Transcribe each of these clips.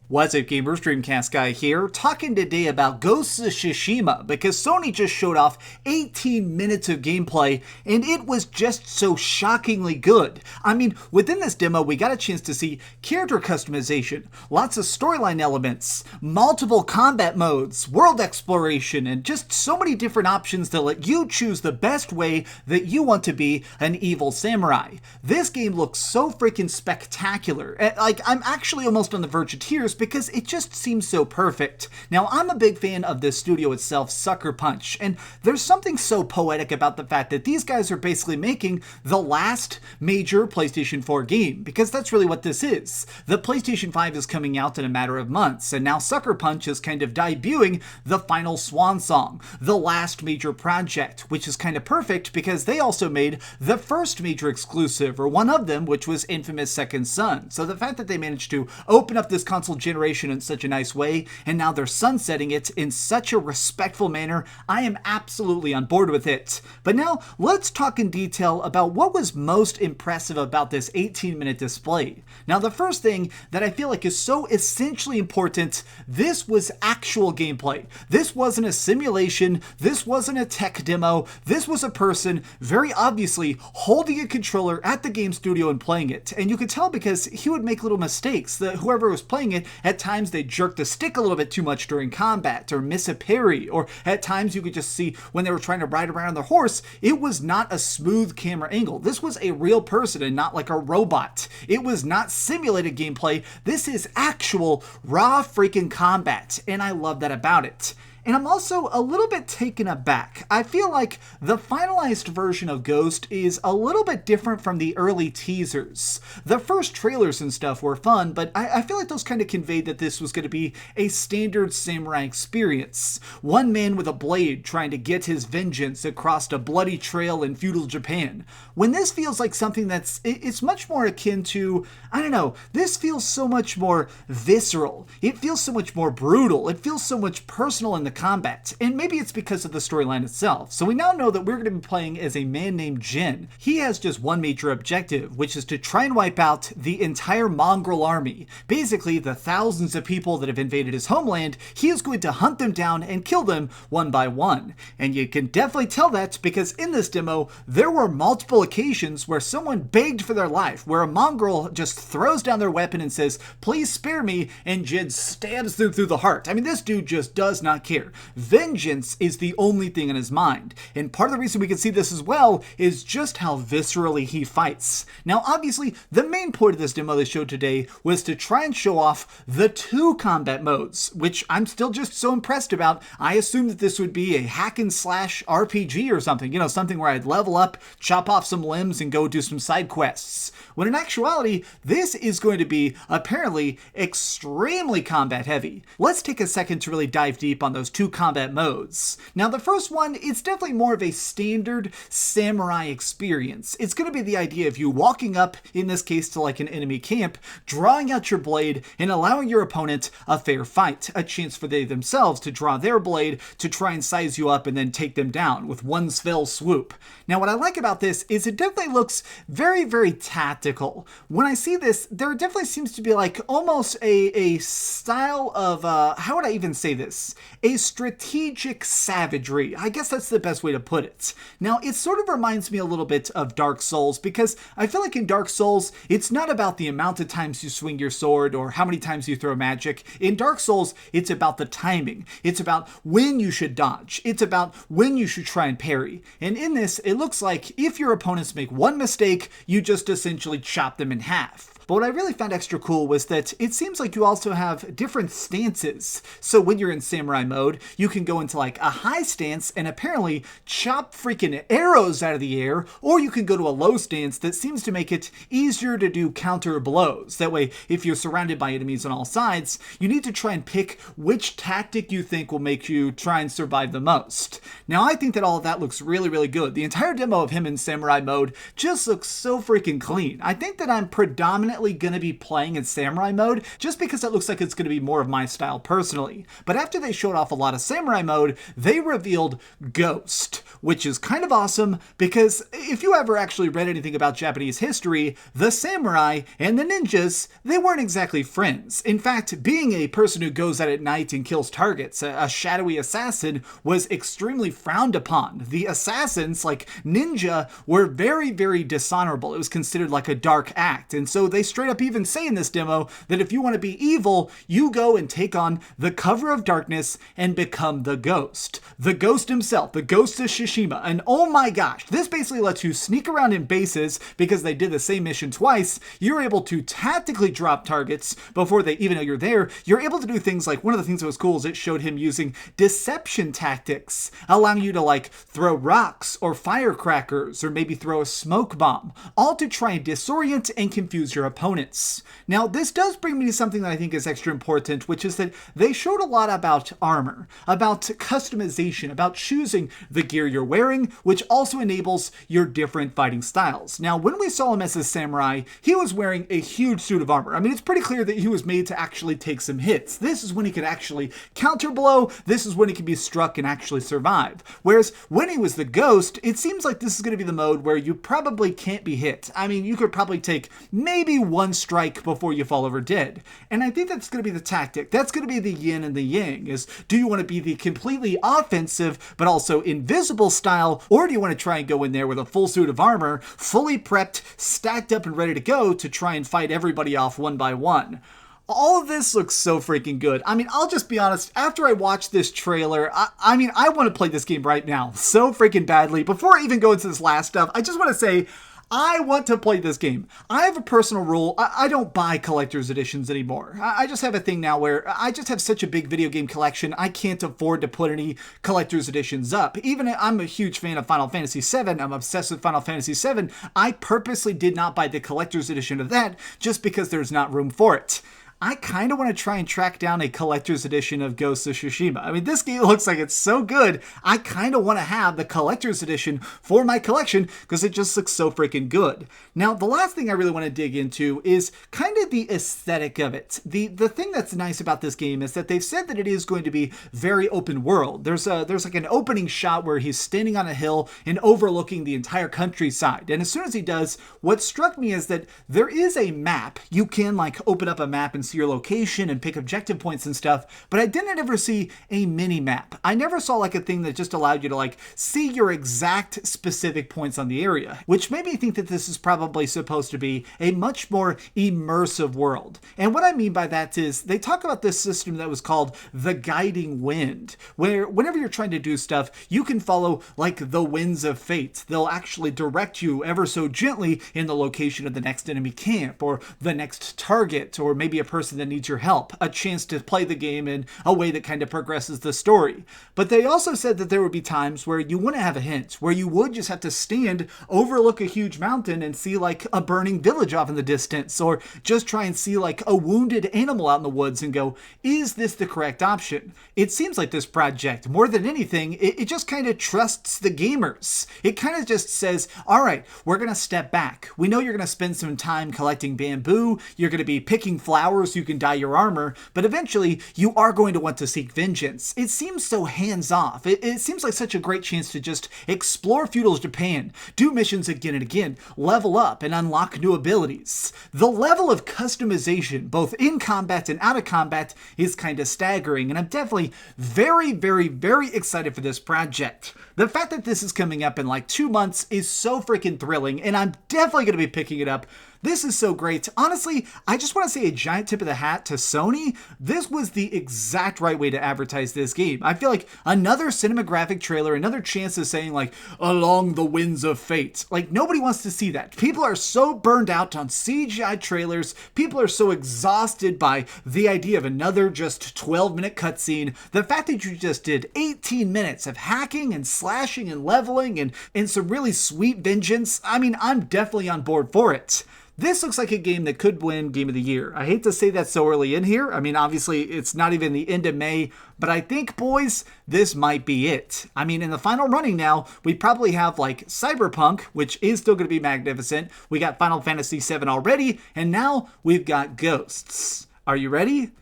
What's up, gamers? DreamcastGuy here, talking today about Ghost of Tsushima, because Sony just showed off 18 minutes of gameplay, and it was just so shockingly good. I mean, within this demo, we got a chance to see character customization, lots of storyline elements, multiple combat modes, world exploration, and just so many different options that let you choose the best way that you want to be an evil samurai. This game looks so freaking spectacular. Like, I'm actually almost on the verge of tears because it just seems so perfect. Now, I'm a big fan of this studio itself, Sucker Punch, and there's something so poetic about the fact that these guys are basically making the last major PlayStation 4 game, because that's really what this is. The PlayStation 5 is coming out in a matter of months, and now Sucker Punch is kind of debuting the final swan song, the last major project, which is kind of perfect because they also made the first major exclusive, or one of them, which was Infamous Second Son. So the fact that they managed to open up this console generation in such a nice way, and now they're sunsetting it in such a respectful manner, I am absolutely on board with it. But now, let's talk in detail about what was most impressive about this 18-minute display. Now, the first thing that I feel like is so essentially important, this was actual gameplay. This wasn't a simulation, this wasn't a tech demo, this was a person very obviously holding a controller at the game studio and playing it. And you could tell because he would make little mistakes. Whoever was playing it, at times they jerked the stick a little bit too much during combat, or miss a parry, or at times you could just see when they were trying to ride around on their horse, it was not a smooth camera angle. This was a real person and not like a robot. It was not simulated gameplay. This is actual raw freaking combat, and I love that about it. And I'm also a little bit taken aback. I feel like the finalized version of Ghost is a little bit different from the early teasers. The first trailers and stuff were fun, but I feel like those kind of conveyed that this was going to be a standard samurai experience. One man with a blade trying to get his vengeance across a bloody trail in feudal Japan. When this feels like something it's much more akin to, I don't know, this feels so much more visceral. It feels so much more brutal. It feels so much personal in the combat, and maybe it's because of the storyline itself. So we now know that we're going to be playing as a man named Jin. He has just one major objective, which is to try and wipe out the entire mongrel army. Basically, the thousands of people that have invaded his homeland, he is going to hunt them down and kill them one by one. And you can definitely tell that because in this demo, there were multiple occasions where someone begged for their life, where a mongrel just throws down their weapon and says, "Please spare me," and Jin stabs them through the heart. I mean, this dude just does not care. Vengeance is the only thing in his mind, and part of the reason we can see this as well is just how viscerally he fights. Now, obviously, the main point of this demo they showed today was to try and show off the 2 combat modes, which I'm still just so impressed about. I assumed that this would be a hack and slash RPG or something, something where I'd level up, chop off some limbs, and go do some side quests. When in actuality, this is going to be apparently extremely combat heavy. Let's take a second to really dive deep on those 2 combat modes. Now, the first one, it's definitely more of a standard samurai experience. It's going to be the idea of you walking up, in this case to like an enemy camp, drawing out your blade and allowing your opponent a fair fight, a chance for they themselves to draw their blade to try and size you up and then take them down with one fell swoop. Now, what I like about this is it definitely looks very, very tactical. When I see this, there definitely seems to be like almost a style of, how would I even say this? A strategic savagery. I guess that's the best way to put it. Now, it sort of reminds me a little bit of Dark Souls, because I feel like in Dark Souls, it's not about the amount of times you swing your sword or how many times you throw magic. In Dark Souls, it's about the timing. It's about when you should dodge. It's about when you should try and parry. And in this, it looks like if your opponents make one mistake, you just essentially chop them in half. But what I really found extra cool was that it seems like you also have different stances. So when you're in samurai mode, you can go into like a high stance and apparently chop freaking arrows out of the air, or you can go to a low stance that seems to make it easier to do counter blows. That way, if you're surrounded by enemies on all sides, you need to try and pick which tactic you think will make you try and survive the most. Now, I think that all of that looks really, really good. The entire demo of him in samurai mode just looks so freaking clean. I think that I'm predominantly definitely going to be playing in samurai mode, just because it looks like it's going to be more of my style personally. But after they showed off a lot of samurai mode, they revealed Ghost, which is kind of awesome, because if you ever actually read anything about Japanese history, the samurai and the ninjas, they weren't exactly friends. In fact, being a person who goes out at night and kills targets, a shadowy assassin, was extremely frowned upon. The assassins, like ninja, were very, very dishonorable. It was considered like a dark act. And so they straight up even say in this demo that if you want to be evil, you go and take on the cover of darkness and become the ghost. The ghost himself, the Ghost of Tsushima. And oh my gosh, this basically lets you sneak around in bases because they did the same mission twice. You're able to tactically drop targets before they even know you're there. You're able to do things like, one of the things that was cool is it showed him using deception tactics, allowing you to like throw rocks or firecrackers or maybe throw a smoke bomb, all to try and disorient and confuse your opponents. Now, this does bring me to something that I think is extra important, which is that they showed a lot about armor, about customization, about choosing the gear you're wearing, which also enables your different fighting styles. Now, when we saw him as a samurai, he was wearing a huge suit of armor. I mean, it's pretty clear that he was made to actually take some hits. This is when he could actually counter blow. This is when he can be struck and actually survive. Whereas when he was the ghost, it seems like this is going to be the mode where you probably can't be hit. I mean, you could probably take maybe one strike before you fall over dead. And I think that's going to be the tactic. That's going to be the yin and the yang, is do you want to be the completely offensive but also invisible style, or do you want to try and go in there with a full suit of armor, fully prepped, stacked up and ready to go to try and fight everybody off one by one? All of this looks so freaking good. I mean, I'll just be honest, after I watched this trailer, I mean, I want to play this game right now so freaking badly. Before I even go into this last stuff, I just want to say, I want to play this game. I have a personal rule. I don't buy collector's editions anymore. I just have a thing now where I just have such a big video game collection, I can't afford to put any collector's editions up. Even I'm a huge fan of Final Fantasy VII. I'm obsessed with Final Fantasy VII. I purposely did not buy the collector's edition of that just because there's not room for it. I kind of want to try and track down a collector's edition of Ghost of Tsushima. I mean, this game looks like it's so good. I kind of want to have the collector's edition for my collection because it just looks so freaking good. Now, the last thing I really want to dig into is kind of the aesthetic of it. The thing that's nice about this game is that they've said that it is going to be very open world. There's like an opening shot where he's standing on a hill and overlooking the entire countryside. And as soon as he does, what struck me is that there is a map. You can like open up a map and your location and pick objective points and stuff, but I didn't ever see a mini map. I never saw like a thing that just allowed you to like see your exact specific points on the area, which made me think that this is probably supposed to be a much more immersive world. And what I mean by that is they talk about this system that was called the guiding wind, where whenever you're trying to do stuff, you can follow like the winds of fate. They'll actually direct you ever so gently in the location of the next enemy camp or the next target, or maybe a person that needs your help, a chance to play the game in a way that kind of progresses the story. But they also said that there would be times where you wouldn't have a hint, where you would just have to stand, overlook a huge mountain and see like a burning village off in the distance, or just try and see like a wounded animal out in the woods and go, is this the correct option? It seems like this project, more than anything, it just kind of trusts the gamers. It kind of just says, all right, we're going to step back. We know you're going to spend some time collecting bamboo. You're going to be picking flowers. You can dye your armor, but eventually you are going to want to seek vengeance. It seems so hands-off. It seems like such a great chance to just explore feudal Japan, do missions again and again, level up and unlock new abilities. The level of customization, both in combat and out of combat, is kind of staggering, and I'm definitely very, very, very excited for this project. The fact that this is coming up in like 2 months is so freaking thrilling, and I'm definitely going to be picking it up. This is so great. Honestly, I just want to say a giant tip of the hat to Sony. This was the exact right way to advertise this game. I feel like another cinematographic trailer, another chance of saying like, along the winds of fate. Like, nobody wants to see that. People are so burned out on CGI trailers. People are so exhausted by the idea of another just 12-minute cutscene. The fact that you just did 18 minutes of hacking and slashing and leveling and some really sweet vengeance, I mean, I'm definitely on board for it. This looks like a game that could win Game of the Year. I hate to say that so early in here. I mean, obviously, it's not even the end of May, but I think, boys, this might be it. I mean, in the final running now, we probably have, like, Cyberpunk, which is still going to be magnificent. We got Final Fantasy VII already, and now we've got Ghosts. Are you ready?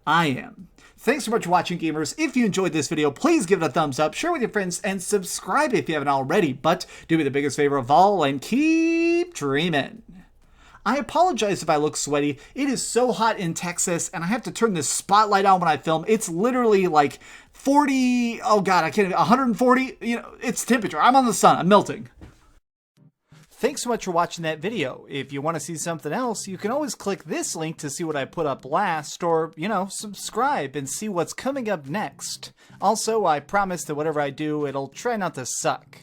I am. Thanks so much for watching, gamers. If you enjoyed this video, please give it a thumbs up, share with your friends, and subscribe if you haven't already. But do me the biggest favor of all and keep dreaming. I apologize if I look sweaty. It is so hot in Texas, and I have to turn this spotlight on when I film. It's literally like 40, oh god, I can't even, 140, you know, it's temperature. I'm on the sun, I'm melting. Thanks so much for watching that video. If you want to see something else, you can always click this link to see what I put up last, or, you know, subscribe and see what's coming up next. Also, I promise that whatever I do, it'll try not to suck.